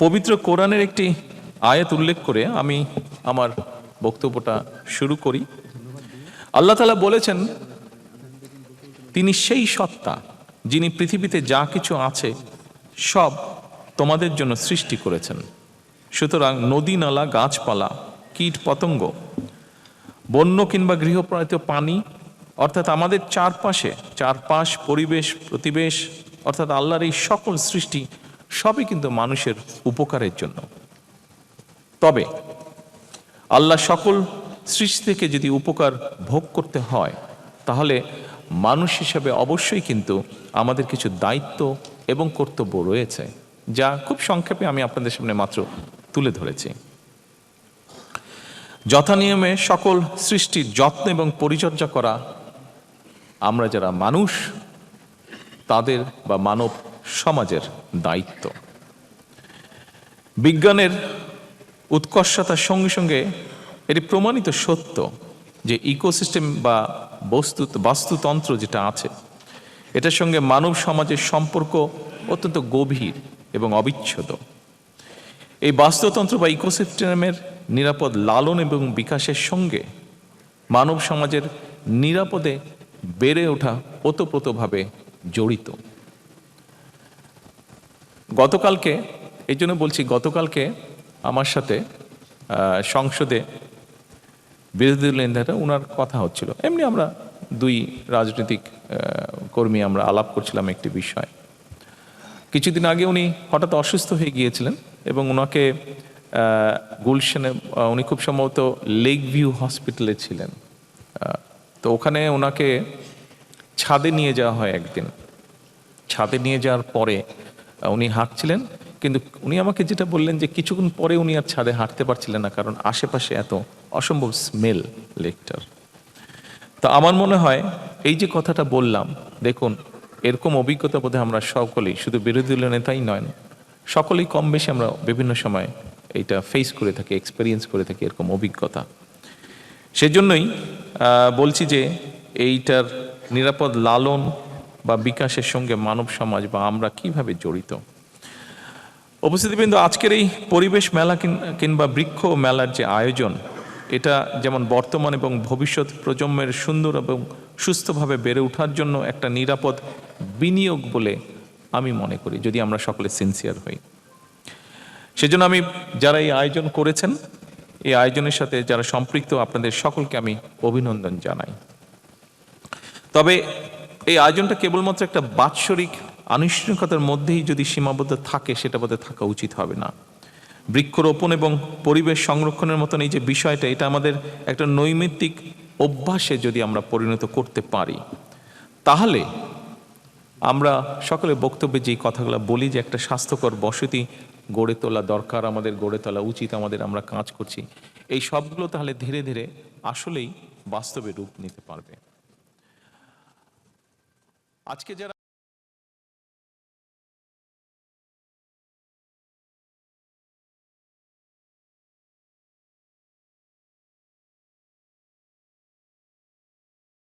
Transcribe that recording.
পবিত্র কোরআনের একটি আয়াত উল্লেখ করে আমি আমার বক্তব্যটা শুরু করি। আল্লাহ তাআলা বলেছেন, তিনি সেই সত্তা যিনি পৃথিবীতে যা কিছু আছে সব তোমাদের জন্য সৃষ্টি করেছেন। সুতরাং নদী নালা, গাছপালা, কীট পতঙ্গ, বন্য কিংবা গৃহপালিত পানি, অর্থাৎ আমাদের চারপাশ পরিবেশ প্রতিবেশ, অর্থাৎ আল্লাহর এই সকল সৃষ্টি সবই কিন্তু মানুষের উপকারের জন্য। তবে আল্লাহ সকল সৃষ্টি থেকে যদি উপকার ভোগ করতে হয়, তাহলে মানুষ হিসাবে অবশ্যই কিন্তু আমাদের কিছু দায়িত্ব এবং কর্তব্য রয়েছে, যা খুব সংক্ষেপে আমি আপনাদের সামনে মাত্র তুলে ধরেছি। যথানিয়মে সকল সৃষ্টির যত্ন এবং পরিচর্যা করা আমরা যারা মানুষ তাদের বা মানব সমাজের দায়িত্ব। বিজ্ঞানের উৎকর্ষতার সঙ্গে সঙ্গে এটি প্রমাণিত সত্য যে ইকোসিস্টেম বা বাস্তুতন্ত্র যেটা আছে, এটার সঙ্গে মানব সমাজের সম্পর্ক অত্যন্ত গভীর এবং অবিচ্ছেদ্য। এই বাস্তুতন্ত্র বা ইকোসিস্টেমের নিরাপদ লালন এবং বিকাশের সঙ্গে মানব সমাজের নিরাপদে বেড়ে ওঠা ওতপ্রোতভাবে জড়িত। গতকালকে, এই জন্য বলছি, গতকালকে আমার সাথে সংসদে বিরোধী দলীয় নেতা ওনার কথা হচ্ছিল। এমনি আমরা দুই রাজনৈতিক কর্মী আমরা আলাপ করছিলাম একটি বিষয়। কিছুদিন আগে উনি হঠাৎ অসুস্থ হয়ে গিয়েছিলেন এবং ওনাকে গুলশানে, উনি খুব সম্ভবত লেক ভিউ হসপিটালে ছিলেন। তো ওখানে ওনাকে ছাদে নিয়ে যাওয়া হয় একদিন। ছাদে নিয়ে যাওয়ার পরে উনি হাঁটছিলেন, কিন্তু উনি আমাকে যেটা বললেন যে কিছুক্ষণ পরে উনি আর ছাদে হাঁটতে পারছিলেন না, কারণ আশেপাশে এত অসম্ভব স্মেল লেকটার। তো আমার মনে হয় এই যে কথাটা বললাম, দেখুন এরকম অভিজ্ঞতা বোধহয় আমরা সকলেই, শুধু বিরোধী দলীয় নেতাই নয়, সকলেই কম বেশি আমরা বিভিন্ন সময় এইটা ফেস করে থাকি, এক্সপেরিয়েন্স করে থাকি এরকম অভিজ্ঞতা। সেজন্যই বলছি যে এইটার নিরাপদ লালন বা বিকাশের সঙ্গে মানব সমাজ বা আমরা কিভাবে জড়িত। উপস্থিতিবৃন্দ, আজকের এই পরিবেশ মেলা কিংবা বৃক্ষ মেলার যে আয়োজন, এটা যেমন বর্তমান এবং ভবিষ্যৎ প্রজন্মের সুন্দর এবং সুস্থভাবে বেড়ে ওঠার জন্য একটা নিরাপদ বিনিয়োগ বলে আমি মনে করি, যদি আমরা সকলে সিনসিয়ার হই। সেজন্য আমি যারা এই আয়োজন করেছেন, এই আয়োজনের সাথে যারা সম্পৃক্ত, আপনাদের সকলকে আমি অভিনন্দন জানাই। তবে এই আয়োজনটা কেবলমাত্র একটা বাৎসরিক আনুষ্ঠানিকতার মধ্যেই যদি সীমাবদ্ধ থাকে, সেটা বোধহয় থাকা উচিত হবে না। বৃক্ষরোপণ এবং পরিবেশ সংরক্ষণের মতন এই যে বিষয়টা, এটা আমাদের একটা নৈমিত্তিক অভ্যাসে যদি আমরা পরিণত করতে পারি, তাহলে আমরা সকলে বক্তব্যে যেই কথাগুলো বলি যে একটা স্বাস্থ্যকর বসতি গড়ে তোলা দরকার, আমাদের গড়ে তোলা উচিত, আমরা কাজ করছি, এই সবগুলো তাহলে ধীরে ধীরে আসলেই বাস্তবে রূপ নিতে পারবে। আজকে যারা